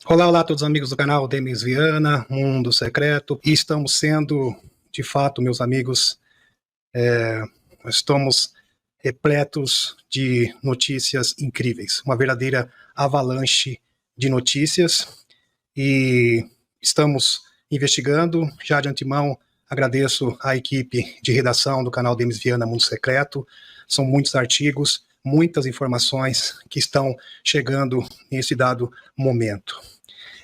Olá, olá a todos os amigos do canal Demis Viana, Mundo Secreto. E estamos sendo, de fato, meus amigos, nós estamos repletos de notícias incríveis. Uma verdadeira avalanche de notícias. E estamos investigando. Já de antemão, agradeço à equipe de redação do canal Demis Viana, Mundo Secreto. São muitos artigos, muitas informações que estão chegando nesse dado momento.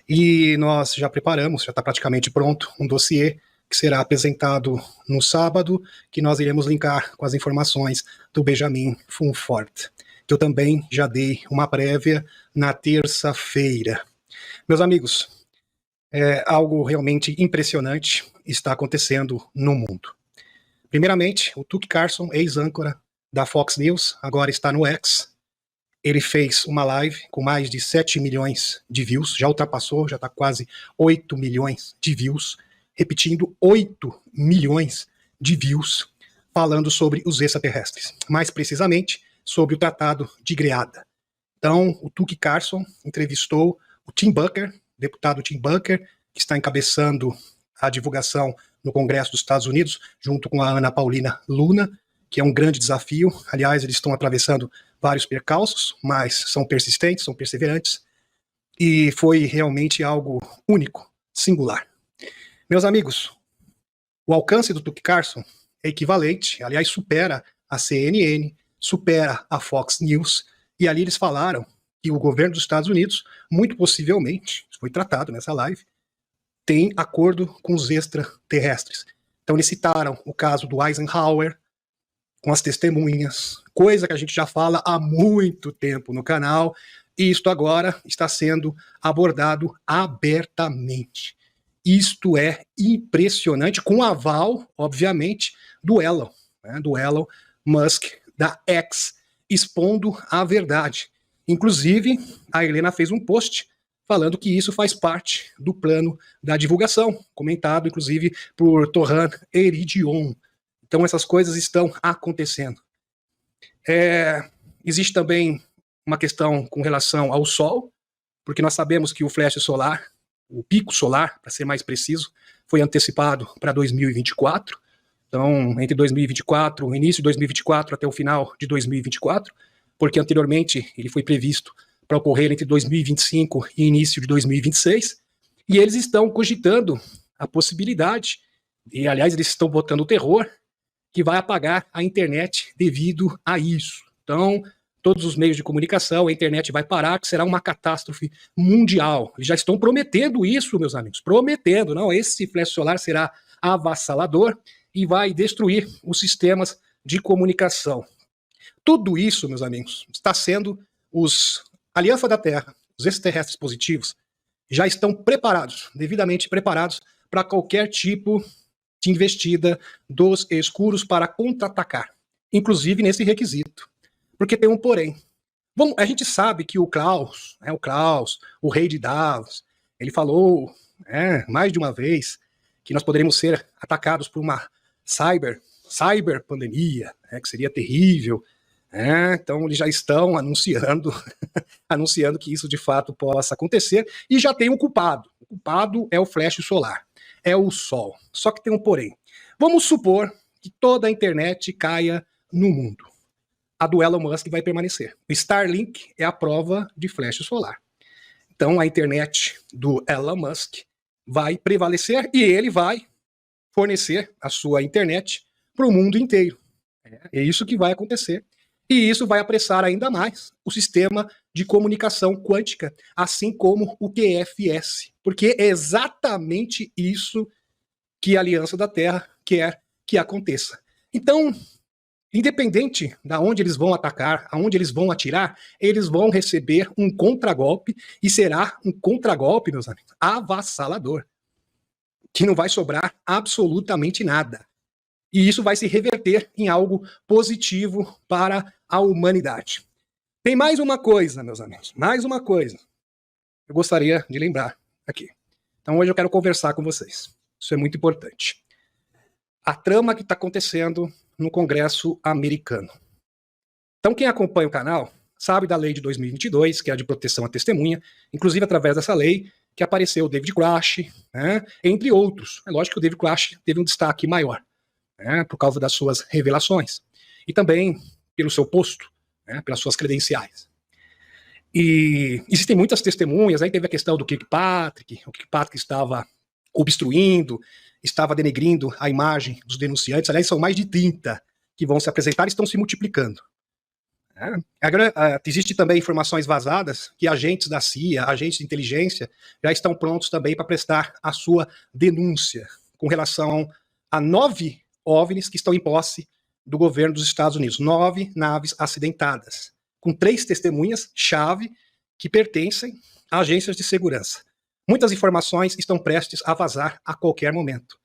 E nós já preparamos, já está praticamente pronto, um dossiê que será apresentado no sábado, que nós iremos linkar com as informações do Benjamin Funfort, que eu também já dei uma prévia na terça-feira. Meus amigos, algo realmente impressionante está acontecendo no mundo. Primeiramente, o Tucker Carlson, ex-âncora da Fox News, agora está no X. Ele fez uma live com mais de 7 milhões de views, já ultrapassou, já está quase 8 milhões de views, repetindo, 8 milhões de views, falando sobre os extraterrestres, mais precisamente sobre o Tratado de Greada. Então, o Tucker Carlson entrevistou o Tim Bucker, deputado Tim Bucker, que está encabeçando a divulgação no Congresso dos Estados Unidos, junto com a Ana Paulina Luna, que é um grande desafio. Aliás, eles estão atravessando vários percalços, mas são persistentes, são perseverantes, e foi realmente algo único, singular. Meus amigos, o alcance do Tucker Carlson é equivalente, aliás, supera a CNN, supera a Fox News, e ali eles falaram que o governo dos Estados Unidos, muito possivelmente, foi tratado nessa live, tem acordo com os extraterrestres. Então eles citaram o caso do Eisenhower, com as testemunhas, coisa que a gente já fala há muito tempo no canal, e isto agora está sendo abordado abertamente. Isto é impressionante, com aval, obviamente, do Elon, do Elon Musk, da X, expondo a verdade. Inclusive, a Helena fez um post falando que isso faz parte do plano da divulgação, comentado, inclusive, por Torran Eridion. Então, essas coisas estão acontecendo. Existe também uma questão com relação ao Sol, porque nós sabemos que o flash solar, o pico solar, para ser mais preciso, foi antecipado para 2024. Então, entre 2024, o início de 2024 até o final de 2024, porque anteriormente ele foi previsto para ocorrer entre 2025 e início de 2026, e eles estão cogitando a possibilidade, e aliás eles estão botando o terror, que vai apagar a internet devido a isso. Então, todos os meios de comunicação, a internet vai parar, que será uma catástrofe mundial. Eles já estão prometendo isso, meus amigos, prometendo, não, esse flash solar será avassalador e vai destruir os sistemas de comunicação. Tudo isso, meus amigos, está sendo a Aliança da Terra, os extraterrestres positivos, já estão preparados, devidamente preparados, para qualquer tipo de investida dos escuros para contra-atacar, inclusive nesse requisito. Porque tem um porém. Bom, a gente sabe que o Klaus, o rei de Davos, ele falou mais de uma vez que nós poderíamos ser atacados por uma cyber pandemia, que seria terrível. Então eles já estão anunciando, anunciando que isso de fato possa acontecer, e já tem um culpado. O culpado é o flash solar, é o Sol. Só que tem um porém. Vamos supor que toda a internet caia no mundo. A do Elon Musk vai permanecer. O Starlink é a prova de flash solar. Então a internet do Elon Musk vai prevalecer e ele vai fornecer a sua internet para o mundo inteiro. É isso que vai acontecer. E isso vai apressar ainda mais o sistema de comunicação quântica, assim como o QFS. Porque é exatamente isso que a Aliança da Terra quer que aconteça. Então, independente de onde eles vão atacar, aonde eles vão atirar, eles vão receber um contragolpe, e será um contragolpe, meus amigos, avassalador, que não vai sobrar absolutamente nada. E isso vai se reverter em algo positivo para a humanidade. Tem mais uma coisa, meus amigos, mais uma coisa. Eu gostaria de lembrar aqui. Então hoje eu quero conversar com vocês. Isso é muito importante. A trama que está acontecendo no Congresso americano. Então quem acompanha o canal sabe da lei de 2022, que é a de proteção à testemunha, inclusive através dessa lei que apareceu o David Grush, né, entre outros. É lógico que o David Grush teve um destaque maior, né, por causa das suas revelações e também pelo seu posto, né, pelas suas credenciais. E existem muitas testemunhas, aí teve a questão do Kirkpatrick, o Kirkpatrick estava obstruindo, estava denegrindo a imagem dos denunciantes, aliás, são mais de 30 que vão se apresentar e estão se multiplicando. Agora, existe também informações vazadas que agentes da CIA, agentes de inteligência, já estão prontos também para prestar a sua denúncia com relação a 9 OVNIs que estão em posse do governo dos Estados Unidos. 9 naves acidentadas, com 3 testemunhas-chave que pertencem a agências de segurança. Muitas informações estão prestes a vazar a qualquer momento.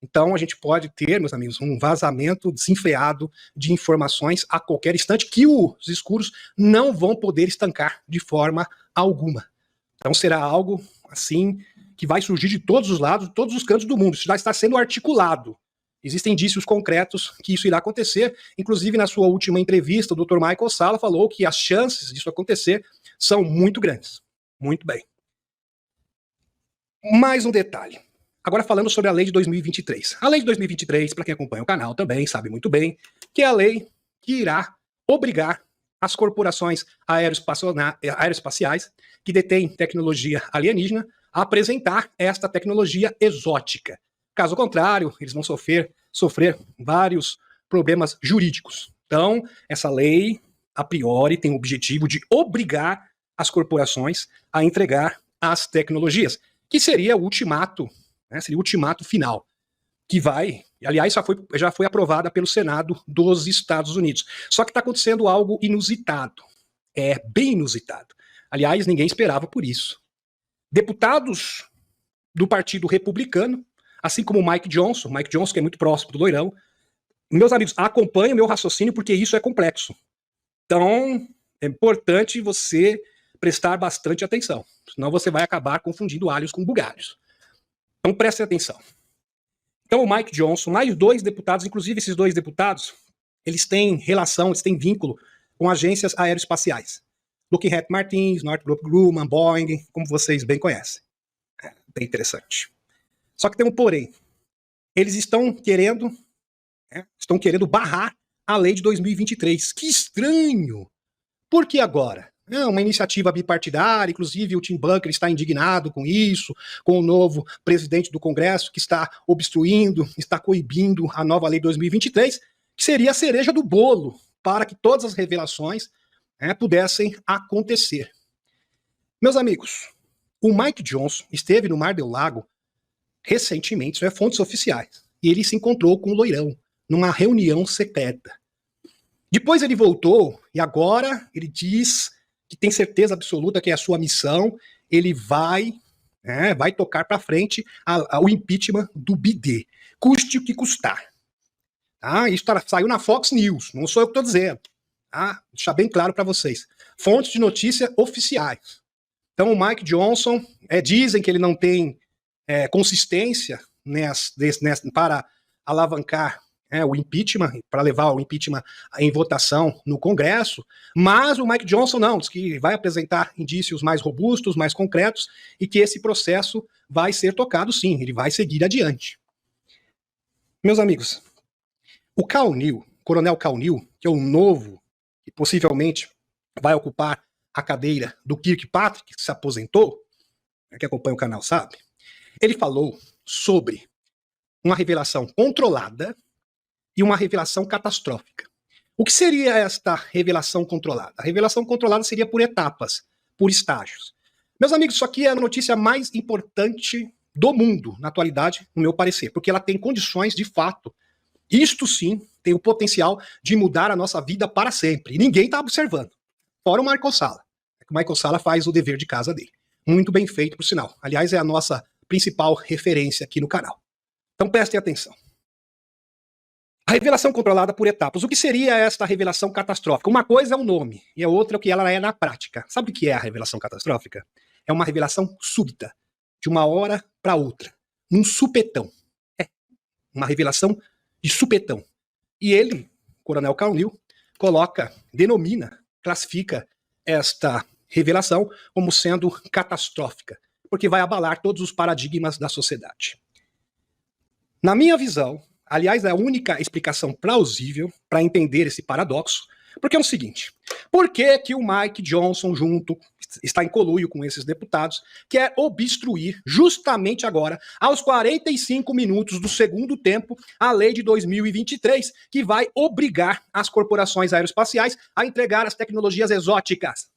Então, a gente pode ter, meus amigos, um vazamento desenfreado de informações a qualquer instante que os escuros não vão poder estancar de forma alguma. Então, será algo, assim, que vai surgir de todos os lados, de todos os cantos do mundo. Isso já está sendo articulado. Existem indícios concretos que isso irá acontecer. Inclusive, na sua última entrevista, o Dr. Michael Salla falou que as chances disso acontecer são muito grandes. Muito bem. Mais um detalhe. Agora falando sobre a lei de 2023. A lei de 2023, para quem acompanha o canal também sabe muito bem, que é a lei que irá obrigar as corporações aeroespaciais que detêm tecnologia alienígena a apresentar esta tecnologia exótica. Caso contrário, eles vão sofrer vários problemas jurídicos. Então, essa lei, a priori, tem o objetivo de obrigar as corporações a entregar as tecnologias, que seria o ultimato, né, seria o ultimato final, que vai, aliás, já foi aprovada pelo Senado dos Estados Unidos. Só que está acontecendo algo inusitado, bem inusitado. Aliás, ninguém esperava por isso. Deputados do Partido Republicano, assim como o Mike Johnson que é muito próximo do Loirão, meus amigos, acompanhem o meu raciocínio porque isso é complexo. Então, é importante você prestar bastante atenção, senão você vai acabar confundindo alhos com bugalhos. Então prestem atenção. Então o Mike Johnson, mais 2 deputados, inclusive esses 2 deputados, eles têm relação, eles têm vínculo com agências aeroespaciais. Lockheed Martin, Northrop Grumman, Boeing, como vocês bem conhecem. Bem interessante. Só que tem um porém. Eles estão querendo barrar a lei de 2023. Que estranho! Por que agora? É uma iniciativa bipartidária, inclusive o Tim Bunker está indignado com isso, com o novo presidente do Congresso que está obstruindo, está coibindo a nova lei 2023, que seria a cereja do bolo para que todas as revelações pudessem acontecer. Meus amigos, o Mike Johnson esteve no Mar del Lago recentemente, isso é fontes oficiais, e ele se encontrou com o Loirão numa reunião secreta. Depois ele voltou e agora ele diz que tem certeza absoluta que é a sua missão, ele vai tocar para frente o impeachment do BD, custe o que custar. Isso saiu na Fox News, não sou eu que estou dizendo. Deixar bem claro para vocês. Fontes de notícia oficiais. Então o Mike Johnson, dizem que ele não tem consistência para alavancar o impeachment, para levar o impeachment em votação no Congresso, mas o Mike Johnson não, diz que vai apresentar indícios mais robustos, mais concretos, e que esse processo vai ser tocado sim, ele vai seguir adiante. Meus amigos, o Coronel Cal Neal, que é o novo, que possivelmente vai ocupar a cadeira do Kirkpatrick, que se aposentou, que acompanha o canal sabe, ele falou sobre uma revelação controlada e uma revelação catastrófica. O que seria esta revelação controlada? A revelação controlada seria por etapas, por estágios. Meus amigos, isso aqui é a notícia mais importante do mundo, na atualidade, no meu parecer, porque ela tem condições de fato. Isto sim tem o potencial de mudar a nossa vida para sempre. E ninguém está observando. Fora o Michael Salla. O Michael Salla faz o dever de casa dele. Muito bem feito, por sinal. Aliás, é a nossa principal referência aqui no canal. Então prestem atenção. A revelação controlada por etapas. O que seria esta revelação catastrófica? Uma coisa é o nome, e a outra é o que ela é na prática. Sabe o que é a revelação catastrófica? É uma revelação súbita, de uma hora para outra, num supetão. Uma revelação de supetão. E ele, Coronel Cal Neal, denomina, classifica esta revelação como sendo catastrófica, porque vai abalar todos os paradigmas da sociedade. Na minha visão, aliás, é a única explicação plausível para entender esse paradoxo, porque é o seguinte: por que que o Mike Johnson está em conluio com esses deputados, quer obstruir justamente agora, aos 45 minutos do segundo tempo, a lei de 2023, que vai obrigar as corporações aeroespaciais a entregar as tecnologias exóticas?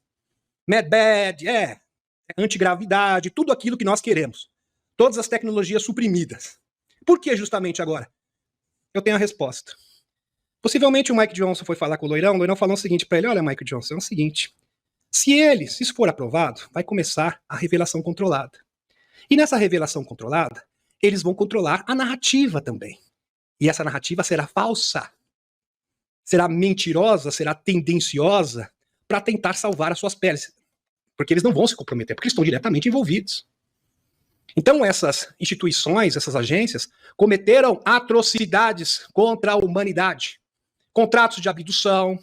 Medbed, antigravidade, tudo aquilo que nós queremos. Todas as tecnologias suprimidas. Por que justamente agora? Eu tenho a resposta. Possivelmente o Mike Johnson foi falar com o Loirão falou o seguinte para ele: olha, Mike Johnson, é o seguinte, se isso for aprovado, vai começar a revelação controlada. E nessa revelação controlada, eles vão controlar a narrativa também. E essa narrativa será falsa, será mentirosa, será tendenciosa para tentar salvar as suas peles. Porque eles não vão se comprometer, porque eles estão diretamente envolvidos. Então essas instituições, essas agências, cometeram atrocidades contra a humanidade. Contratos de abdução.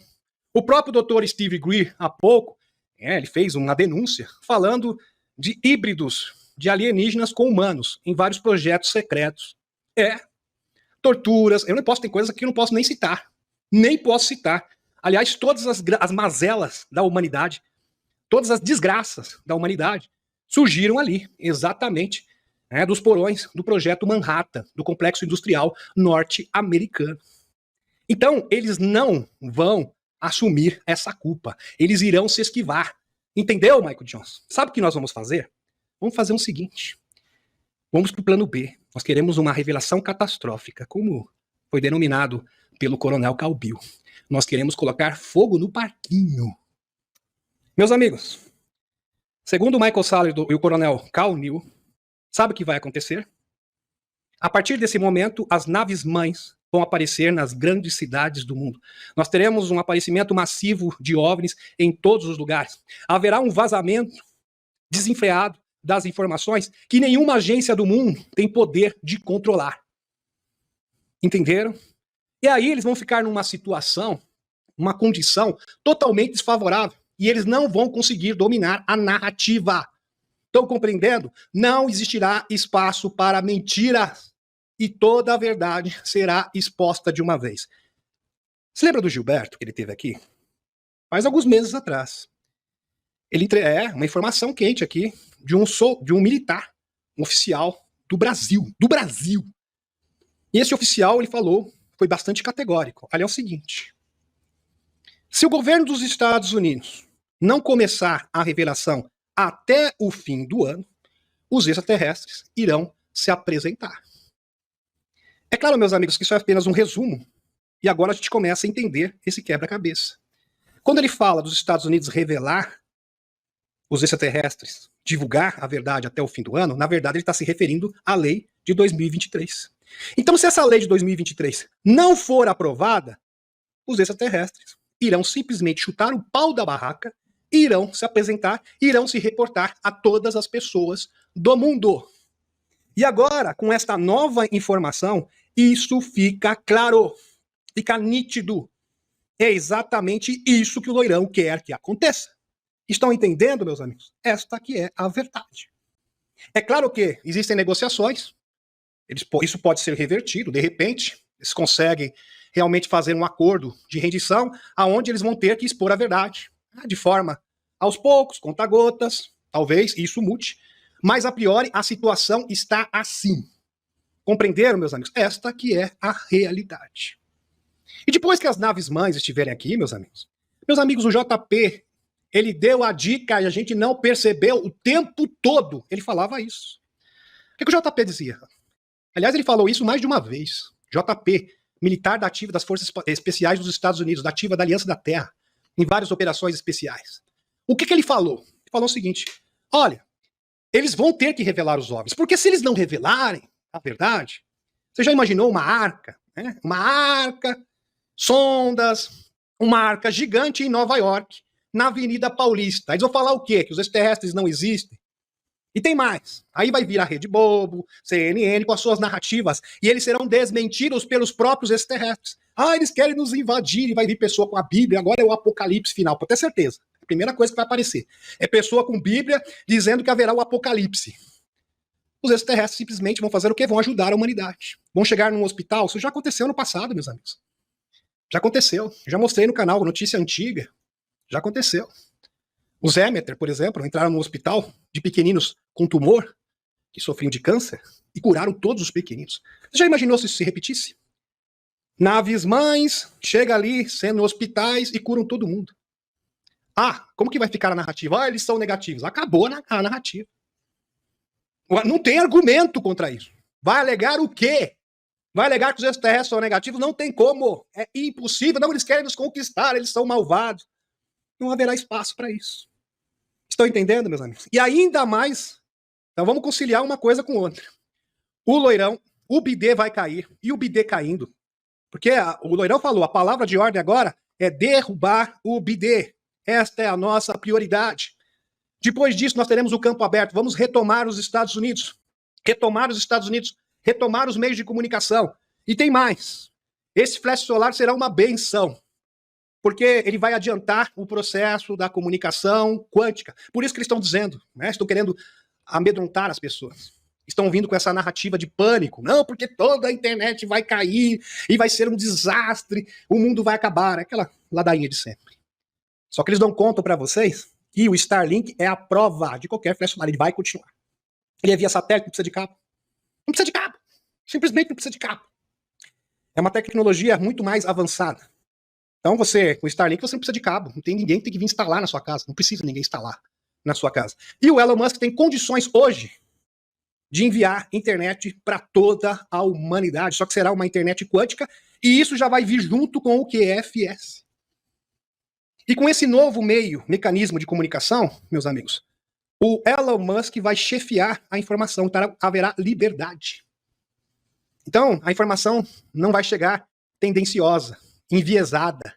O próprio Dr. Steve Greer, há pouco, ele fez uma denúncia falando de híbridos de alienígenas com humanos em vários projetos secretos. Torturas. Eu não posso, tem coisas que eu não posso nem citar. Nem posso citar. Aliás, todas as mazelas da humanidade, todas as desgraças da humanidade surgiram ali, exatamente, dos porões do projeto Manhattan, do complexo industrial norte-americano. Então, eles não vão assumir essa culpa. Eles irão se esquivar. Entendeu, Michael Johnson? Sabe o que nós vamos fazer? Vamos fazer o seguinte. Vamos para o plano B. Nós queremos uma revelação catastrófica, como foi denominado pelo coronel Calbil. Nós queremos colocar fogo no parquinho. Meus amigos, segundo o Michael Salla e o coronel Cal Neal, sabe o que vai acontecer? A partir desse momento, as naves-mães vão aparecer nas grandes cidades do mundo. Nós teremos um aparecimento massivo de OVNIs em todos os lugares. Haverá um vazamento desenfreado das informações que nenhuma agência do mundo tem poder de controlar. Entenderam? E aí eles vão ficar numa situação, uma condição totalmente desfavorável. E eles não vão conseguir dominar a narrativa. Estão compreendendo? Não existirá espaço para mentiras. E toda a verdade será exposta de uma vez. Você lembra do Gilberto, que ele teve aqui? Faz alguns meses atrás. Ele uma informação quente aqui de um militar, um oficial do Brasil. E esse oficial, ele falou, foi bastante categórico. Olha, é o seguinte: se o governo dos Estados Unidos não começar a revelação até o fim do ano, os extraterrestres irão se apresentar. É claro, meus amigos, que isso é apenas um resumo, e agora a gente começa a entender esse quebra-cabeça. Quando ele fala dos Estados Unidos revelar os extraterrestres, divulgar a verdade até o fim do ano, na verdade ele está se referindo à lei de 2023. Então, se essa lei de 2023 não for aprovada, os extraterrestres irão simplesmente chutar o pau da barraca, irão se apresentar, irão se reportar a todas as pessoas do mundo. E agora, com esta nova informação, isso fica claro, fica nítido. É exatamente isso que o Loirão quer que aconteça. Estão entendendo, meus amigos? Esta que é a verdade. É claro que existem negociações, isso pode ser revertido, de repente, eles conseguem realmente fazer um acordo de rendição, aonde eles vão ter que expor a verdade, de forma aos poucos, conta-gotas, talvez isso mude, mas a priori a situação está assim. Compreenderam, meus amigos? Esta que é a realidade. E depois que as naves-mães estiverem aqui, meus amigos, o JP, ele deu a dica e a gente não percebeu o tempo todo. Ele falava isso. O que o JP dizia? Aliás, ele falou isso mais de uma vez. JP, militar da ativa das Forças Especiais dos Estados Unidos, da ativa da Aliança da Terra, em várias operações especiais. O que ele falou? Ele falou o seguinte: olha, eles vão ter que revelar os OVNIs, porque se eles não revelarem a verdade, você já imaginou uma arca, né? Uma arca, sondas, uma arca gigante em Nova York, na Avenida Paulista. Eles vão falar o quê? Que os extraterrestres não existem? E tem mais. Aí vai vir a Rede Bobo, CNN, com as suas narrativas, e eles serão desmentidos pelos próprios extraterrestres. Eles querem nos invadir, e vai vir pessoa com a Bíblia, agora é o apocalipse final, pode ter certeza. primeira coisa que vai aparecer é pessoa com Bíblia dizendo que haverá o apocalipse. Os extraterrestres simplesmente vão fazer o quê? Vão ajudar a humanidade. Vão chegar num hospital. Isso já aconteceu no passado, meus amigos. Já aconteceu. Já mostrei no canal, notícia antiga. Já aconteceu. Os Emeter, por exemplo, entraram no hospital de pequeninos com tumor, que sofriam de câncer, e curaram todos os pequeninos. Você já imaginou se isso se repetisse? Naves mães, chega ali, sendo hospitais e curam todo mundo. Ah, como que vai ficar a narrativa? Ah, eles são negativos. Acabou a narrativa. Não tem argumento contra isso. Vai alegar o quê? Vai alegar que os extraterrestres são negativos? Não tem como. É impossível. Não, eles querem nos conquistar, eles são malvados. Não haverá espaço para isso. Estão entendendo, meus amigos? E ainda mais, então vamos conciliar uma coisa com outra. O loirão, o bidê vai cair, e o bidê caindo. Porque o loirão falou, a palavra de ordem agora é derrubar o bidê. Esta é a nossa prioridade. Depois disso, nós teremos o campo aberto. Vamos retomar os Estados Unidos. Retomar os Estados Unidos. Retomar os meios de comunicação. E tem mais. Esse flash solar será uma benção. Porque ele vai adiantar o processo da comunicação quântica. Por isso que eles estão dizendo, né? Estão querendo amedrontar as pessoas. Estão vindo com essa narrativa de pânico. Não, porque toda a internet vai cair e vai ser um desastre, o mundo vai acabar. Aquela ladainha de sempre. Só que eles não contam para vocês que o Starlink é a prova de qualquer flash solar. Ele vai continuar. Ele é via satélite, não precisa de cabo. Não precisa de cabo. Simplesmente não precisa de cabo. É uma tecnologia muito mais avançada. Então você, com o Starlink, você não precisa de cabo. Não tem ninguém que tem que vir instalar na sua casa. Não precisa ninguém instalar na sua casa. E o Elon Musk tem condições hoje de enviar internet para toda a humanidade. Só que será uma internet quântica e isso já vai vir junto com o QFS. E com esse novo mecanismo de comunicação, meus amigos, o Elon Musk vai chefiar a informação, então haverá liberdade. Então, a informação não vai chegar tendenciosa, enviesada,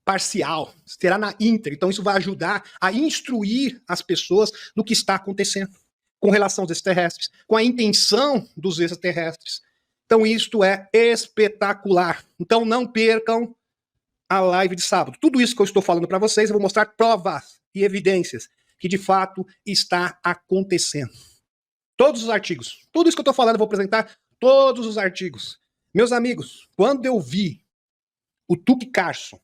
parcial, será na íntegra. Então isso vai ajudar a instruir as pessoas do que está acontecendo com relação aos extraterrestres, com a intenção dos extraterrestres. Então isto é espetacular. Então não percam a live de sábado. Tudo isso que eu estou falando para vocês, eu vou mostrar provas e evidências que de fato está acontecendo. Todos os artigos, tudo isso que eu estou falando, eu vou apresentar todos os artigos. Meus amigos, quando eu vi o Tuque Carlson,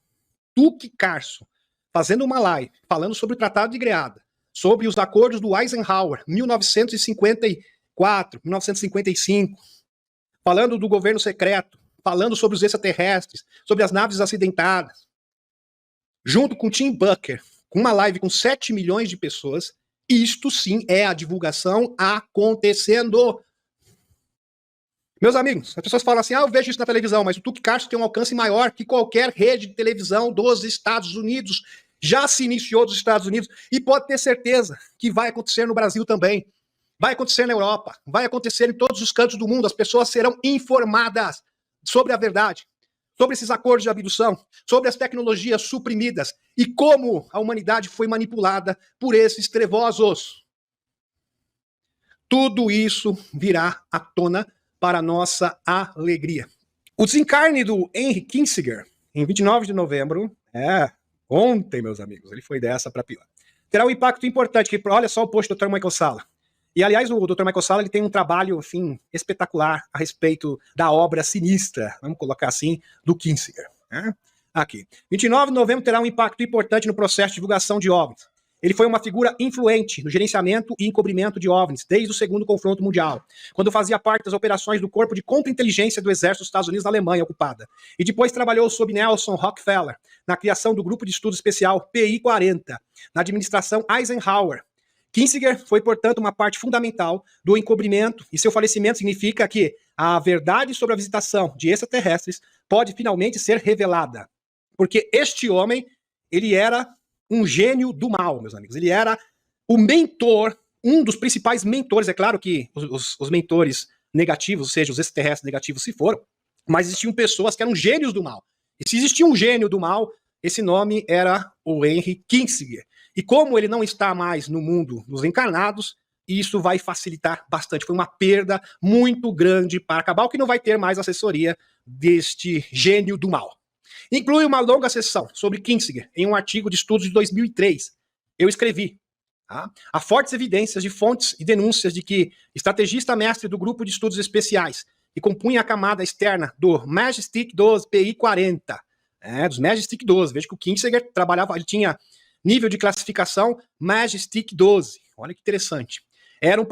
fazendo uma live, falando sobre o Tratado de Greada, sobre os acordos do Eisenhower, 1954, 1955, falando do governo secreto, falando sobre os extraterrestres, sobre as naves acidentadas, junto com Tim Bucker, com uma live com 7 milhões de pessoas, isto sim é a divulgação acontecendo. Meus amigos, as pessoas falam assim, eu vejo isso na televisão, mas o Tuque Carlson tem um alcance maior que qualquer rede de televisão dos Estados Unidos. Já se iniciou dos Estados Unidos e pode ter certeza que vai acontecer no Brasil também. Vai acontecer na Europa, vai acontecer em todos os cantos do mundo. As pessoas serão informadas sobre a verdade, sobre esses acordos de abdução, sobre as tecnologias suprimidas e como a humanidade foi manipulada por esses trevosos. Tudo isso virá à tona para nossa alegria. O desencarne do Henry Kissinger, em 29 de novembro, ontem, meus amigos, ele foi dessa para pior, terá um impacto importante, que olha só o post do Dr. Michael Salla. E, aliás, o Dr. Michael Salla ele tem um trabalho, enfim, espetacular a respeito da obra sinistra, vamos colocar assim, do Kissinger. Aqui. 29 de novembro terá um impacto importante no processo de divulgação de OVNIs. Ele foi uma figura influente no gerenciamento e encobrimento de OVNIs desde o segundo confronto mundial, quando fazia parte das operações do Corpo de Contra-Inteligência do Exército dos Estados Unidos na Alemanha ocupada. E depois trabalhou sob Nelson Rockefeller na criação do Grupo de Estudo Especial PI-40, na administração Eisenhower. Kissinger foi, portanto, uma parte fundamental do encobrimento e seu falecimento significa que a verdade sobre a visitação de extraterrestres pode finalmente ser revelada. Porque este homem, ele era um gênio do mal, meus amigos. Ele era o mentor, um dos principais mentores. É claro que os mentores negativos, ou seja, os extraterrestres negativos se foram, mas existiam pessoas que eram gênios do mal. E se existia um gênio do mal, esse nome era o Henry Kissinger. E como ele não está mais no mundo dos encarnados, isso vai facilitar bastante. Foi uma perda muito grande para Cabal, que não vai ter mais assessoria deste gênio do mal. Inclui uma longa sessão sobre Kissinger em um artigo de estudos de 2003, eu escrevi. Tá? Há fortes evidências de fontes e denúncias de que estrategista mestre do grupo de estudos especiais, que compunha a camada externa do Majestic 12 PI-40, dos Majestic 12, veja que o Kinzinger trabalhava, ele tinha nível de classificação Majestic 12, olha que interessante. Era um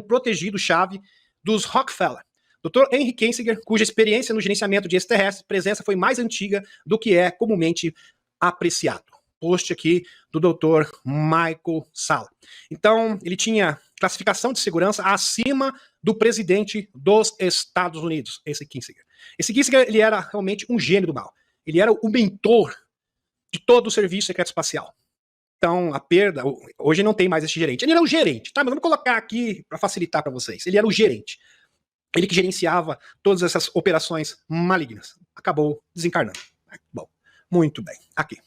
protegido-chave dos Rockefeller. Dr. Henry Kinzinger, cuja experiência no gerenciamento de extraterrestres, presença foi mais antiga do que é comumente apreciado. Post aqui do Dr. Michael Salla. Então, ele tinha classificação de segurança acima do presidente dos Estados Unidos, esse Kinzinger. Esse Kinzinger, ele era realmente um gênio do mal. Ele era o mentor de todo o serviço secreto espacial. Então, a perda, hoje não tem mais esse gerente. Ele era o gerente, tá? Mas vamos colocar aqui para facilitar para vocês. Ele era o gerente. Ele que gerenciava todas essas operações malignas. Acabou desencarnando. Bom, muito bem. Aqui.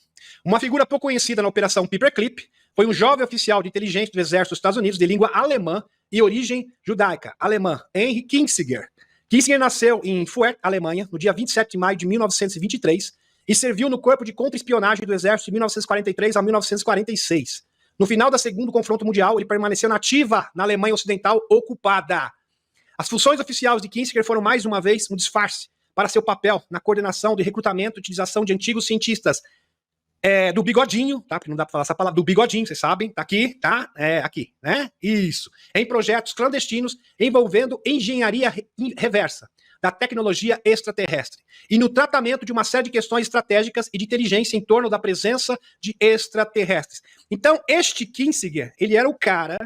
Uma figura pouco conhecida na Operação Paperclip foi um jovem oficial de inteligência do Exército dos Estados Unidos de língua alemã e origem judaica, alemã, Henry Kinzinger. Kinzinger nasceu em Fürth, Alemanha, no dia 27 de maio de 1923 e serviu no Corpo de Contra-Espionagem do Exército de 1943 a 1946. No final do segundo confronto mundial, ele permaneceu nativa na Alemanha Ocidental ocupada. As funções oficiais de Kinzinger foram mais uma vez um disfarce para seu papel na coordenação de recrutamento e utilização de antigos cientistas do bigodinho, tá? Porque não dá pra falar essa palavra, do bigodinho, vocês sabem, tá aqui, tá? Aqui, né? Isso. Em projetos clandestinos envolvendo engenharia reversa da tecnologia extraterrestre e no tratamento de uma série de questões estratégicas e de inteligência em torno da presença de extraterrestres. Então, este Kinzinger, ele era o cara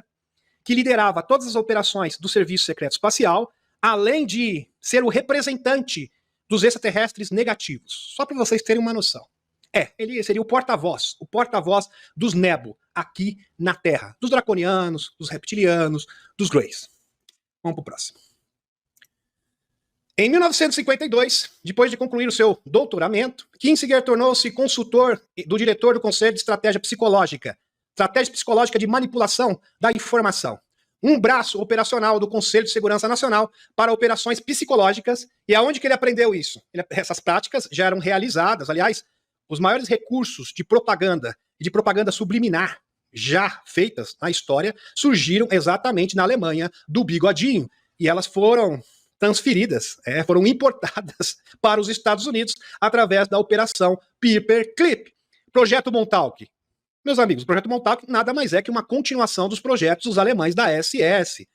que liderava todas as operações do Serviço Secreto Espacial, além de ser o representante dos extraterrestres negativos. Só para vocês terem uma noção. Ele seria o porta-voz dos Nebo aqui na Terra, dos draconianos, dos reptilianos, dos Greys. Vamos pro próximo. Em 1952, depois de concluir o seu doutoramento, Kinzinger tornou-se consultor do diretor do Conselho de Estratégia Psicológica de Manipulação da Informação, um braço operacional do Conselho de Segurança Nacional para operações psicológicas. E aonde que ele aprendeu isso? Essas práticas já eram realizadas, aliás, os maiores recursos de propaganda e de propaganda subliminar já feitas na história surgiram exatamente na Alemanha do bigodinho. E elas foram transferidas, foram importadas para os Estados Unidos através da Operação Paperclip. Projeto Montauk. Meus amigos, o Projeto Montauk nada mais é que uma continuação dos projetos dos alemães da SS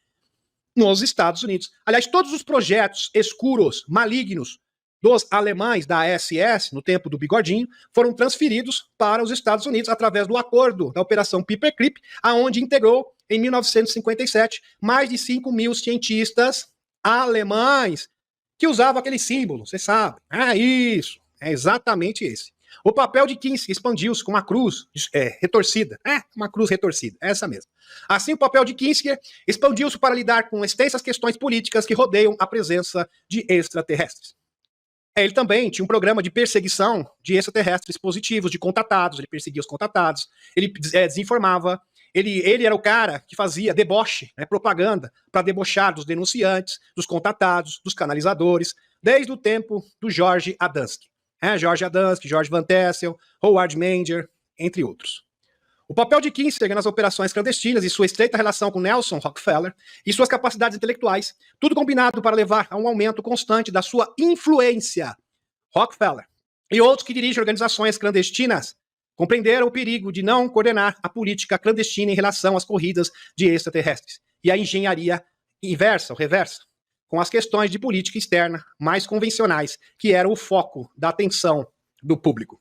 nos Estados Unidos. Aliás, todos os projetos escuros, malignos, dos alemães da SS, no tempo do bigodinho, foram transferidos para os Estados Unidos através do acordo da Operação Paperclip, aonde integrou, em 1957, mais de 5.000 cientistas alemães que usavam aquele símbolo, vocês sabem. Isso, é exatamente esse. O papel de Kinzinger expandiu-se com uma cruz retorcida. Uma cruz retorcida, essa mesmo. Assim, o papel de Kinzinger expandiu-se para lidar com extensas questões políticas que rodeiam a presença de extraterrestres. Ele também tinha um programa de perseguição de extraterrestres positivos, de contatados. Ele perseguia os contatados, ele desinformava. Ele era o cara que fazia deboche, propaganda, para debochar dos denunciantes, dos contatados, dos canalizadores, desde o tempo do George Adamski. George Adamski, George Van Tassel, Howard Menger, entre outros. O papel de Kinzinger nas operações clandestinas e sua estreita relação com Nelson Rockefeller e suas capacidades intelectuais, tudo combinado para levar a um aumento constante da sua influência. Rockefeller e outros que dirigem organizações clandestinas compreenderam o perigo de não coordenar a política clandestina em relação às corridas de extraterrestres e a engenharia inversa, ou reversa, com as questões de política externa mais convencionais, que eram o foco da atenção do público.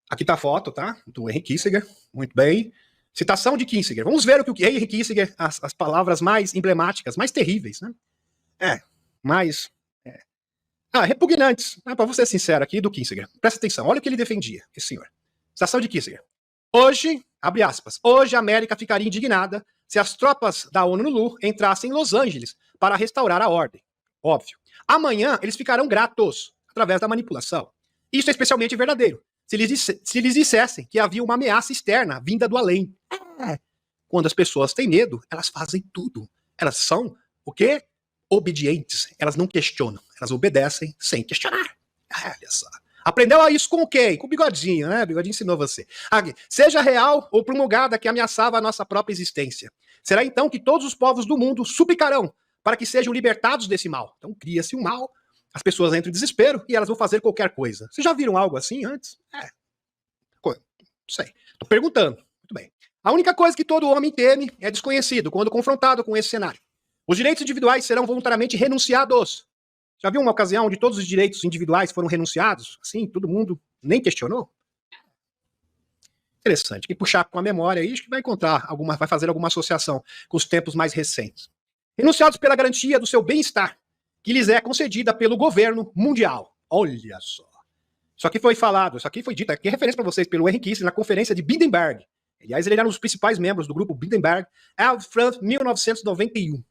Aqui está a foto, tá? Do Henry Kinzinger, muito bem. Citação de Kinzinger. Vamos ver o que o Henry Kinzinger, as palavras mais emblemáticas, mais terríveis, né? Repugnantes, para você ser sincero aqui, do Kinzinger. Presta atenção, olha o que ele defendia, esse senhor. Citação de Kinzinger. Hoje, abre aspas, hoje a América ficaria indignada se as tropas da ONU no Lu entrassem em Los Angeles para restaurar a ordem. Óbvio. Amanhã eles ficarão gratos, através da manipulação. Isso é especialmente verdadeiro se eles dissessem que havia uma ameaça externa, vinda do além. Quando as pessoas têm medo, elas fazem tudo. Elas são, o quê? Obedientes. Elas não questionam. Elas obedecem sem questionar. Olha só. Aprendeu isso com quem? Com o Bigodinho, né? O Bigodinho ensinou você. Aqui. Seja real ou promulgada que ameaçava a nossa própria existência. Será então que todos os povos do mundo suplicarão para que sejam libertados desse mal. Então cria-se um mal, as pessoas entram em desespero e elas vão fazer qualquer coisa. Vocês já viram algo assim antes? Não sei. Tô perguntando. Muito bem. A única coisa que todo homem teme é desconhecido quando confrontado com esse cenário. Os direitos individuais serão voluntariamente renunciados. Já viu uma ocasião onde todos os direitos individuais foram renunciados? Assim, todo mundo nem questionou? Interessante. Quem puxar com a memória aí, acho que vai encontrar vai fazer alguma associação com os tempos mais recentes. Renunciados pela garantia do seu bem-estar, que lhes é concedida pelo governo mundial. Olha só. Isso aqui foi falado, isso aqui foi dito, aqui é referência para vocês pelo Henry Kissinger na conferência de Bilderberg. Aliás, ele era um dos principais membros do grupo Bilderberg, France 1991.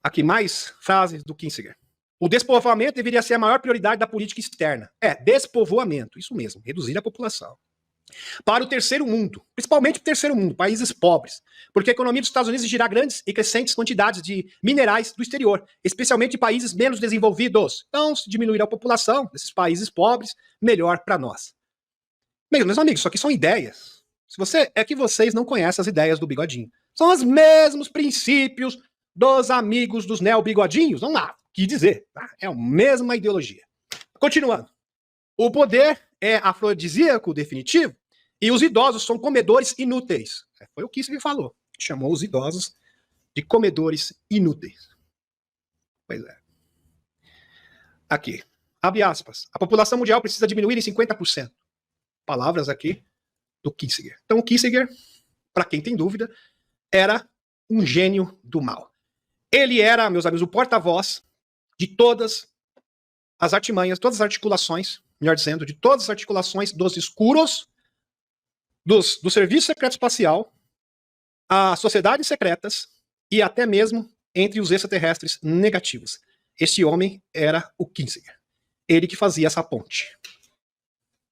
Aqui mais frases do Kissinger. O despovoamento deveria ser a maior prioridade da política externa. Despovoamento, isso mesmo, reduzir a população. Para o terceiro mundo, principalmente o terceiro mundo, países pobres, porque a economia dos Estados Unidos exigirá grandes e crescentes quantidades de minerais do exterior, especialmente de países menos desenvolvidos. Então, se diminuir a população desses países pobres, melhor para nós. Meus amigos, isso aqui são ideias. É que vocês não conhecem as ideias do Bigodinho. São os mesmos princípios dos amigos dos neo-bigodinhos. Não há o que dizer. Tá? É a mesma ideologia. Continuando. O poder é afrodisíaco definitivo e os idosos são comedores inúteis. Foi o que Kissinger falou. Chamou os idosos de comedores inúteis. Pois é. Aqui. Abre aspas. A população mundial precisa diminuir em 50%. Palavras aqui do Kissinger. Então o Kissinger, para quem tem dúvida, era um gênio do mal. Ele era, meus amigos, o porta-voz de todas as artimanhas, todas as articulações, melhor dizendo, de todas as articulações dos escuros, do Serviço Secreto Espacial, as sociedades secretas e até mesmo entre os extraterrestres negativos. Esse homem era o Kissinger. Ele que fazia essa ponte.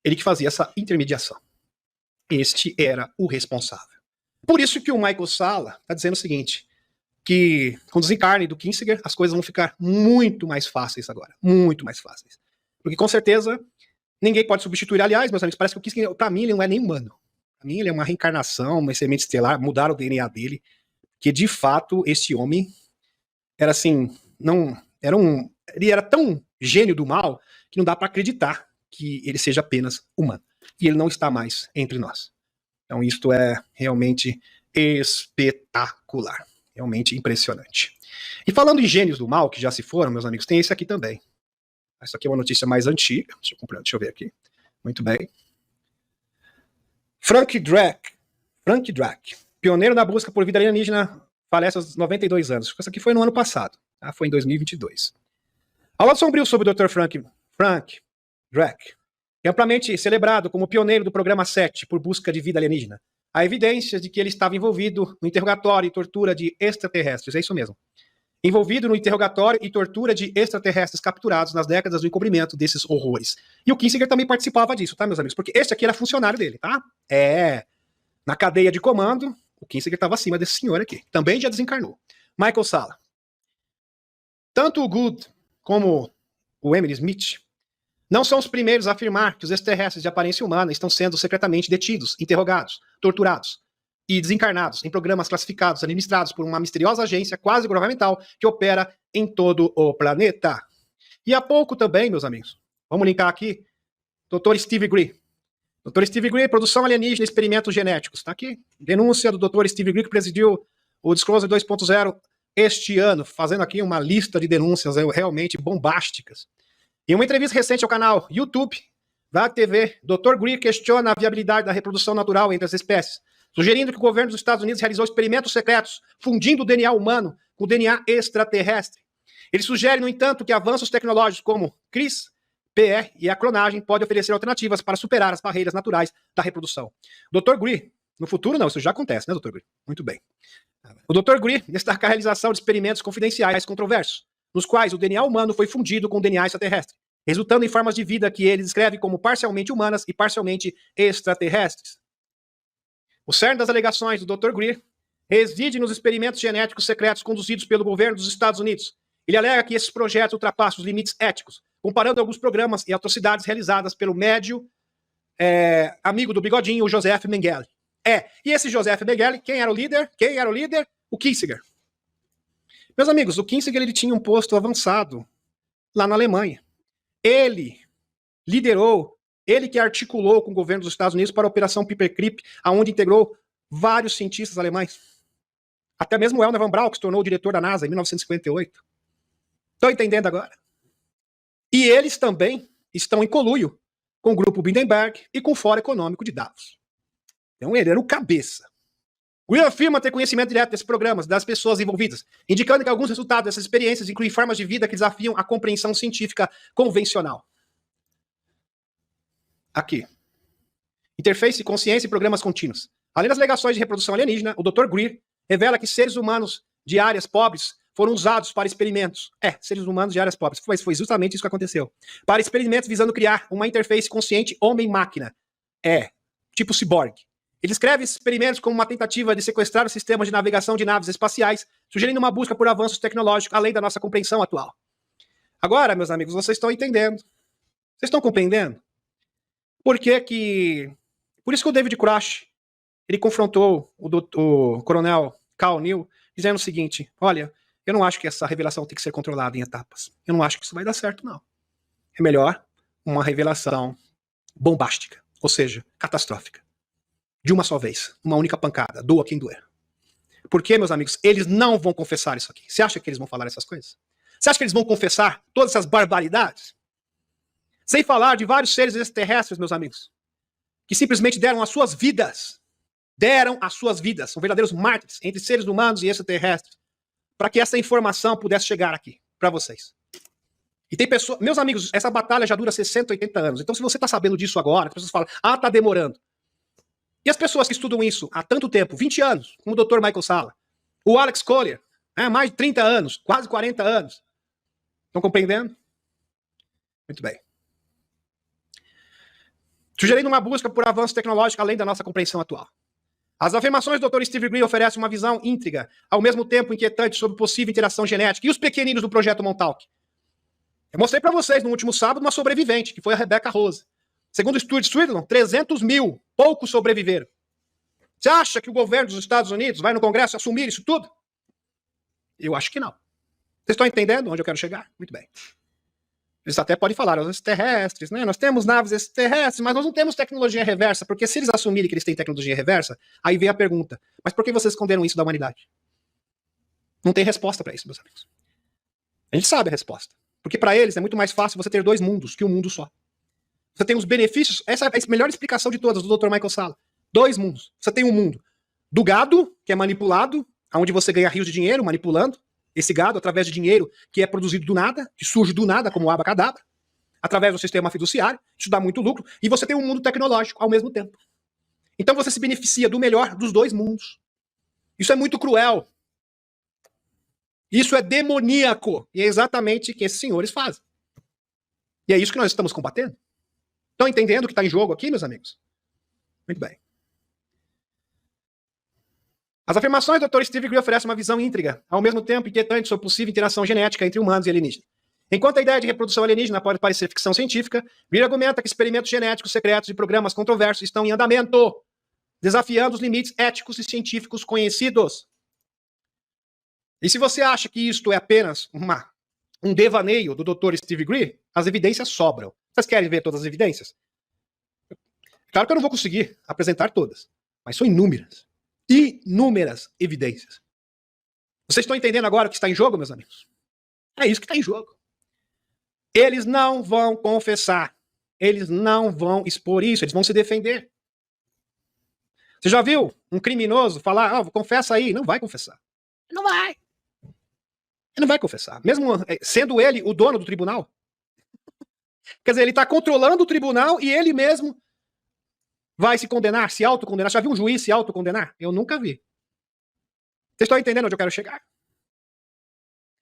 Ele que fazia essa intermediação. Este era o responsável. Por isso que o Michael Salla está dizendo o seguinte, que com o desencarne do Kissinger, as coisas vão ficar muito mais fáceis agora. Muito mais fáceis. Porque com certeza, ninguém pode substituir. Aliás, meus amigos, parece que o Kissinger, para mim, ele não é nem humano. Para mim, ele é uma reencarnação, uma semente estelar, mudaram o DNA dele, que de fato, esse homem era assim, ele era tão gênio do mal, que não dá para acreditar que ele seja apenas humano. E ele não está mais entre nós. Então isto é realmente espetacular. Realmente impressionante. E falando em gênios do mal, que já se foram, meus amigos, tem esse aqui também. Essa aqui é uma notícia mais antiga. Deixa eu ver aqui. Muito bem. Frank Drake, pioneiro na busca por vida alienígena, falece aos 92 anos. Essa aqui foi no ano passado. Tá? Foi em 2022. Ao lado sombrio sobre o Dr. Frank Drake, é amplamente celebrado como pioneiro do programa 7 por busca de vida alienígena. Há evidências de que ele estava envolvido no interrogatório e tortura de extraterrestres. É isso mesmo. Envolvido no interrogatório e tortura de extraterrestres capturados nas décadas do encobrimento desses horrores. E o Kissinger também participava disso, tá, meus amigos? Porque este aqui era funcionário dele, tá? Na cadeia de comando, o Kissinger estava acima desse senhor aqui. Também já desencarnou. Michael Salla. Tanto o Good como o Emily Smith não são os primeiros a afirmar que os extraterrestres de aparência humana estão sendo secretamente detidos, interrogados, torturados e desencarnados em programas classificados, administrados por uma misteriosa agência quase governamental que opera em todo o planeta. E há pouco também, meus amigos, vamos linkar aqui, Dr. Steve Greer. Dr. Steve Greer, produção alienígena, experimentos genéticos. Está aqui, denúncia do Dr. Steve Greer, que presidiu o Disclosure 2.0 este ano, fazendo aqui uma lista de denúncias realmente bombásticas. Em uma entrevista recente ao canal YouTube, VAG TV, Dr. Greer questiona a viabilidade da reprodução natural entre as espécies, sugerindo que o governo dos Estados Unidos realizou experimentos secretos, fundindo o DNA humano com o DNA extraterrestre. Ele sugere, no entanto, que avanços tecnológicos como CRISPR e a clonagem podem oferecer alternativas para superar as barreiras naturais da reprodução. Dr. Greer, no futuro não, isso já acontece, né, Dr. Greer? Muito bem. O Dr. Greer destaca a realização de experimentos confidenciais controversos, nos quais o DNA humano foi fundido com o DNA extraterrestre, resultando em formas de vida que ele descreve como parcialmente humanas e parcialmente extraterrestres. O cerne das alegações do Dr. Greer reside nos experimentos genéticos secretos conduzidos pelo governo dos Estados Unidos Ele alega que esses projetos ultrapassam os limites éticos, comparando alguns programas e atrocidades realizadas pelo médio amigo do Bigodinho, o Joseph Mengele. E esse Joseph Mengele, quem era o líder? O Kissinger. Meus amigos, o Kissinger ele tinha um posto avançado lá na Alemanha. Ele liderou, ele que articulou com o governo dos Estados Unidos para a Operação Paperclip, aonde integrou vários cientistas alemães. Até mesmo o Wernher von Braun, que se tornou o diretor da NASA em 1958. Estão entendendo agora? E eles também estão em conluio com o grupo Bilderberg e com o Fórum Econômico de Davos. Então ele era o cabeça. Greer afirma ter conhecimento direto desses programas, das pessoas envolvidas, indicando que alguns resultados dessas experiências incluem formas de vida que desafiam a compreensão científica convencional. Aqui. Interface, consciência e programas contínuos. Além das alegações de reprodução alienígena, o Dr. Greer revela que seres humanos de áreas pobres foram usados para experimentos. Seres humanos de áreas pobres. Mas foi justamente isso que aconteceu. Para experimentos visando criar uma interface consciente homem-máquina. Tipo ciborgue. Ele escreve esses experimentos como uma tentativa de sequestrar os sistemas de navegação de naves espaciais, sugerindo uma busca por avanços tecnológicos além da nossa compreensão atual. Agora, meus amigos, vocês estão entendendo. Vocês estão compreendendo? Por isso que o David Grush, ele confrontou o coronel Cal Neal, dizendo o seguinte: olha, eu não acho que essa revelação tem que ser controlada em etapas. Eu não acho que isso vai dar certo, não. É melhor uma revelação bombástica, ou seja, catastrófica. De uma só vez, uma única pancada, doa quem doer. Porque, meus amigos, eles não vão confessar isso aqui. Você acha que eles vão falar essas coisas? Você acha que eles vão confessar todas essas barbaridades? Sem falar de vários seres extraterrestres, meus amigos, que simplesmente deram as suas vidas. São verdadeiros mártires entre seres humanos e extraterrestres, para que essa informação pudesse chegar aqui, para vocês. E tem pessoas... Meus amigos, essa batalha já dura 60, 80 anos. Então, se você está sabendo disso agora, as pessoas falam, tá demorando. E as pessoas que estudam isso há tanto tempo, 20 anos, como o Dr. Michael Salla, o Alex Collier, mais de 30 anos, quase 40 anos. Estão compreendendo? Muito bem. Sugerindo uma busca por avanço tecnológico além da nossa compreensão atual. As afirmações do Dr. Steve Greer oferecem uma visão íntriga, ao mesmo tempo inquietante, sobre possível interação genética e os pequeninos do projeto Montauk. Eu mostrei para vocês no último sábado uma sobrevivente, que foi a Rebecca Rose. Segundo o Stuart Swindon, 300 mil, poucos sobreviveram. Você acha que o governo dos Estados Unidos vai no Congresso assumir isso tudo? Eu acho que não. Vocês estão entendendo onde eu quero chegar? Muito bem. Eles até podem falar, os extraterrestres, né? Nós temos naves extraterrestres, mas nós não temos tecnologia reversa, porque se eles assumirem que eles têm tecnologia reversa, aí vem a pergunta, mas por que vocês esconderam isso da humanidade? Não tem resposta para isso, meus amigos. A gente sabe a resposta. Porque para eles é muito mais fácil você ter dois mundos que um mundo só. Você tem os benefícios, essa é a melhor explicação de todas, do Dr. Michael Salla. Dois mundos. Você tem um mundo do gado, que é manipulado, onde você ganha rios de dinheiro manipulando esse gado através de dinheiro que é produzido do nada, que surge do nada, como o abacadabra, através do sistema fiduciário, isso dá muito lucro, e você tem um mundo tecnológico ao mesmo tempo. Então você se beneficia do melhor dos dois mundos. Isso é muito cruel. Isso é demoníaco. E é exatamente o que esses senhores fazem. E é isso que nós estamos combatendo. Estão entendendo o que está em jogo aqui, meus amigos? Muito bem. As afirmações do Dr. Steve Greer oferecem uma visão íntriga, ao mesmo tempo inquietante, sobre possível interação genética entre humanos e alienígenas. Enquanto a ideia de reprodução alienígena pode parecer ficção científica, Greer argumenta que experimentos genéticos secretos e programas controversos estão em andamento, desafiando os limites éticos e científicos conhecidos. E se você acha que isto é apenas um devaneio do Dr. Steve Greer, as evidências sobram. Vocês querem ver todas as evidências? Claro que eu não vou conseguir apresentar todas, mas são inúmeras. Inúmeras evidências. Vocês estão entendendo agora o que está em jogo, meus amigos? É isso que está em jogo. Eles não vão confessar. Eles não vão expor isso. Eles vão se defender. Você já viu um criminoso falar, confessa aí? Não vai confessar. Não vai. Ele não vai confessar. Mesmo sendo ele o dono do tribunal. Quer dizer, ele está controlando o tribunal e ele mesmo vai se condenar, se autocondenar. Já viu um juiz se autocondenar? Eu nunca vi. Vocês estão entendendo onde eu quero chegar?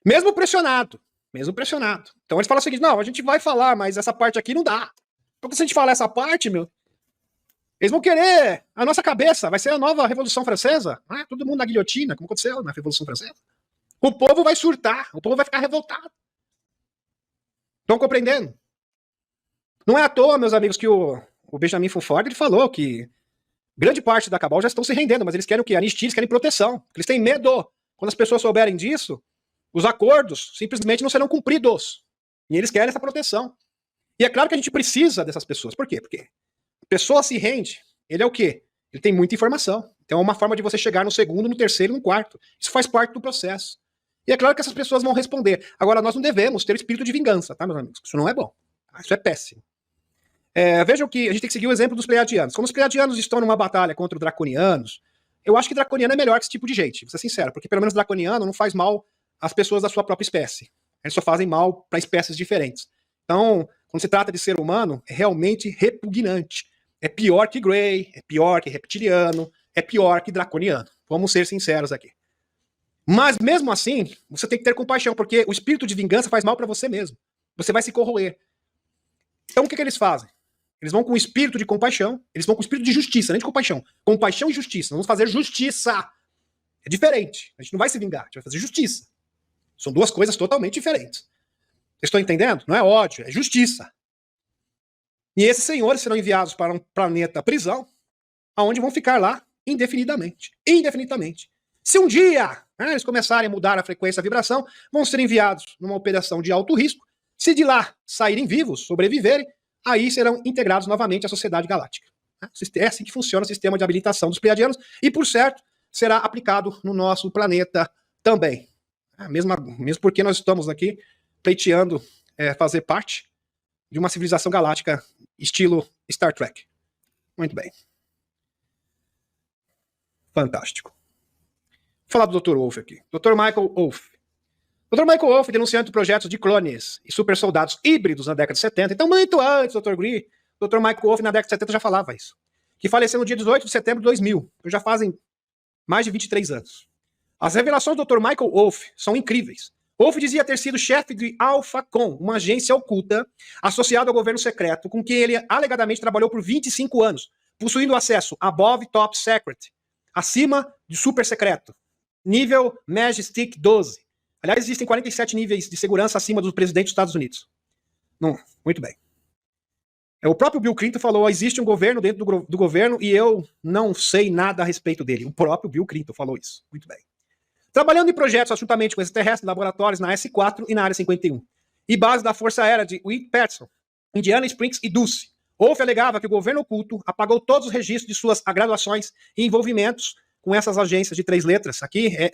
Mesmo pressionado. Mesmo pressionado. Então eles falam o seguinte, não, a gente vai falar, mas essa parte aqui não dá. Porque se a gente falar essa parte, eles vão querer a nossa cabeça. Vai ser a nova Revolução Francesa. Todo mundo na guilhotina, como aconteceu na Revolução Francesa. O povo vai surtar, o povo vai ficar revoltado. Estão compreendendo? Não é à toa, meus amigos, que o Benjamin Ford ele falou que grande parte da cabal já estão se rendendo, mas eles querem o quê? Anistia, eles querem proteção. Eles têm medo. Quando as pessoas souberem disso, os acordos simplesmente não serão cumpridos. E eles querem essa proteção. E é claro que a gente precisa dessas pessoas. Por quê? Porque a pessoa se rende, ele é o quê? Ele tem muita informação. Então é uma forma de você chegar no segundo, no terceiro, no quarto. Isso faz parte do processo. E é claro que essas pessoas vão responder. Agora, nós não devemos ter espírito de vingança, tá, meus amigos? Isso não é bom. Isso é péssimo. Vejam que a gente tem que seguir o exemplo dos Pleiadianos. Como os Pleiadianos estão numa batalha contra os Draconianos, eu acho que Draconiano é melhor que esse tipo de gente, vou ser sincero, porque pelo menos Draconiano não faz mal às pessoas da sua própria espécie. Eles só fazem mal para espécies diferentes. Então, quando se trata de ser humano, é realmente repugnante. É pior que Grey, é pior que reptiliano, é pior que draconiano. Vamos ser sinceros aqui. Mas mesmo assim, você tem que ter compaixão, porque o espírito de vingança faz mal para você mesmo. Você vai se corroer. Então o que eles fazem? Eles vão com o espírito de compaixão, eles vão com o espírito de justiça, nem de compaixão. Compaixão e justiça. Vamos fazer justiça. É diferente. A gente não vai se vingar, a gente vai fazer justiça. São duas coisas totalmente diferentes. Vocês estão entendendo? Não é ódio, é justiça. E esses senhores serão enviados para um planeta prisão, aonde vão ficar lá indefinidamente. Indefinidamente. Se um dia eles começarem a mudar a frequência da vibração, vão ser enviados numa operação de alto risco. Se de lá saírem vivos, sobreviverem, aí serão integrados novamente à sociedade galáctica. É assim que funciona o sistema de habilitação dos Pleiadianos e, por certo, será aplicado no nosso planeta também. Mesmo porque nós estamos aqui pleiteando fazer parte de uma civilização galáctica estilo Star Trek. Muito bem. Fantástico. Vou falar do Dr. Wolff aqui. Dr. Michael Wolff. Dr. Michael Wolff, denunciante de projetos de clones e super soldados híbridos na década de 70. Então, muito antes, Dr. Gree, Dr. Michael Wolff na década de 70 já falava isso. Que faleceu no dia 18 de setembro de 2000. Então já fazem mais de 23 anos. As revelações do Dr. Michael Wolff são incríveis. Wolff dizia ter sido chefe de AlphaCom, uma agência oculta associada ao governo secreto, com quem ele alegadamente trabalhou por 25 anos, possuindo acesso above top secret, acima de super secreto, nível Majestic 12. Aliás, existem 47 níveis de segurança acima do presidente dos Estados Unidos. Não, muito bem. O próprio Bill Clinton falou, existe um governo dentro do governo e eu não sei nada a respeito dele. O próprio Bill Clinton falou isso. Muito bem. Trabalhando em projetos juntamente com extraterrestres em laboratórios na S4 e na Área 51. E base da Força Aérea de Whit-Patterson, Indiana Springs e Dulce. Wolff alegava que o governo oculto apagou todos os registros de suas graduações e envolvimentos com essas agências de 3 letras. Aqui é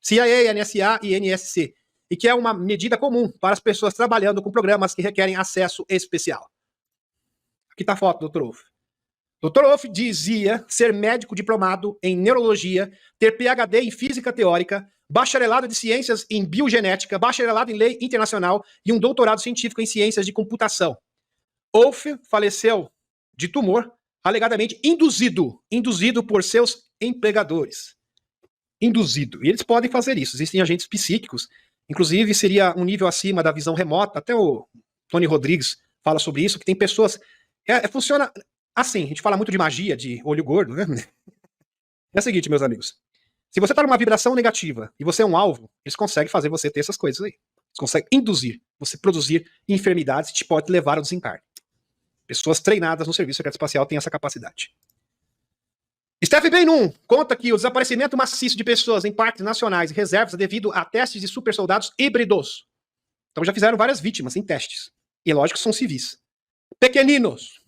CIA, NSA e NSC. E que é uma medida comum para as pessoas trabalhando com programas que requerem acesso especial. Aqui está a foto do Dr. Wolff. Dr. Wolff dizia ser médico diplomado em neurologia, ter PhD em física teórica, bacharelado de ciências em biogenética, bacharelado em lei internacional e um doutorado científico em ciências de computação. Wolff faleceu de tumor, alegadamente induzido por seus empregadores. Induzido. E eles podem fazer isso. Existem agentes psíquicos, inclusive seria um nível acima da visão remota. Até o Tony Rodrigues fala sobre isso, que tem pessoas... funciona assim, a gente fala muito de magia, de olho gordo, né? É o seguinte, meus amigos. Se você está numa vibração negativa e você é um alvo, eles conseguem fazer você ter essas coisas aí. Eles conseguem induzir, você produzir enfermidades que te pode levar ao desencarne. Pessoas treinadas no serviço secreto espacial têm essa capacidade. Steph Bennun conta que o desaparecimento maciço de pessoas em parques nacionais e reservas é devido a testes de super soldados híbridos. Então já fizeram várias vítimas em testes. E é lógico que são civis. Pequeninos.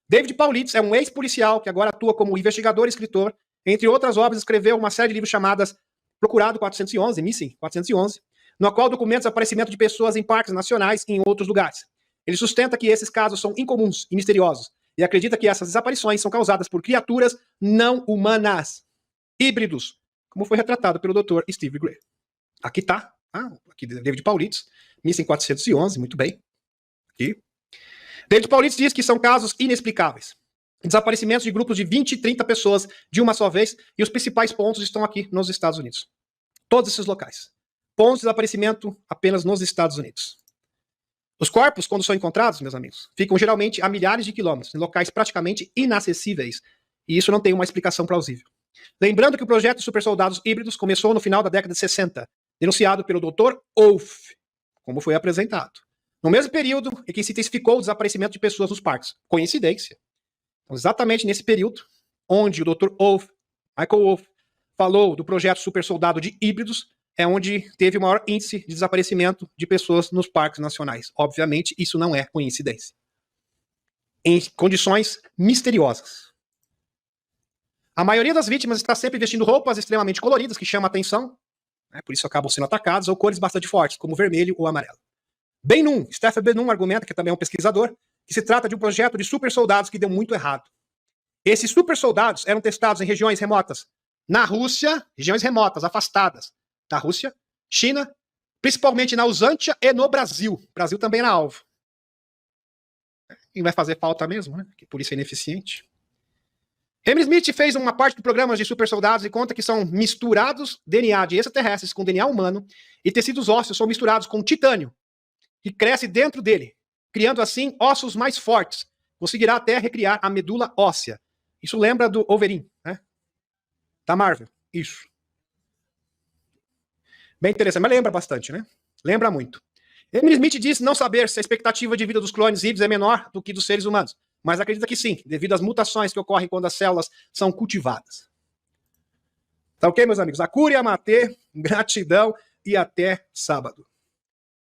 David Paulitz é um ex-policial que agora atua como investigador e escritor. Entre outras obras, escreveu uma série de livros chamadas Procurado 411, Missing 411, no qual documenta o desaparecimento de pessoas em parques nacionais e em outros lugares. Ele sustenta que esses casos são incomuns e misteriosos, e acredita que essas desaparições são causadas por criaturas não humanas, híbridos, como foi retratado pelo Dr. Steve Gray. Aqui está, aqui David Paulitz, Missing 411, muito bem. Aqui. David Paulitz diz que são casos inexplicáveis. Desaparecimentos de grupos de 20 e 30 pessoas de uma só vez, e os principais pontos estão aqui nos Estados Unidos. Todos esses locais. Pontos de desaparecimento apenas nos Estados Unidos. Os corpos, quando são encontrados, meus amigos, ficam geralmente a milhares de quilômetros, em locais praticamente inacessíveis, e isso não tem uma explicação plausível. Lembrando que o projeto de super soldados híbridos começou no final da década de 60, denunciado pelo Dr. Wolff, como foi apresentado. No mesmo período em que se intensificou o desaparecimento de pessoas nos parques. Coincidência. Então, exatamente nesse período, onde o Dr. Wolff, Michael Wolff, falou do projeto Super Soldado de Híbridos, é onde teve o maior índice de desaparecimento de pessoas nos parques nacionais. Obviamente, isso não é coincidência. Em condições misteriosas. A maioria das vítimas está sempre vestindo roupas extremamente coloridas, que chamam a atenção, né, por isso acabam sendo atacados, ou cores bastante fortes, como vermelho ou amarelo. Ben-Nun, Stephen Ben-Nun argumenta, que também é um pesquisador, que se trata de um projeto de super soldados que deu muito errado. Esses super soldados eram testados em regiões remotas, na Rússia, regiões remotas, afastadas, da Rússia, China, principalmente na Usântia e no Brasil. O Brasil também era alvo. E vai fazer falta mesmo, né? Que polícia ineficiente. Henry Smith fez uma parte do programa de super soldados e conta que são misturados DNA de extraterrestres com DNA humano e tecidos ósseos são misturados com titânio, que cresce dentro dele, criando assim ossos mais fortes. Conseguirá até recriar a medula óssea. Isso lembra do Wolverine, né? Da Marvel. Isso. Bem interessante, mas lembra bastante, né? Lembra muito. Emily Smith disse não saber se a expectativa de vida dos clones híbridos é menor do que dos seres humanos, mas acredita que sim, devido às mutações que ocorrem quando as células são cultivadas. Tá ok, meus amigos? A cura e a matê, gratidão e até sábado.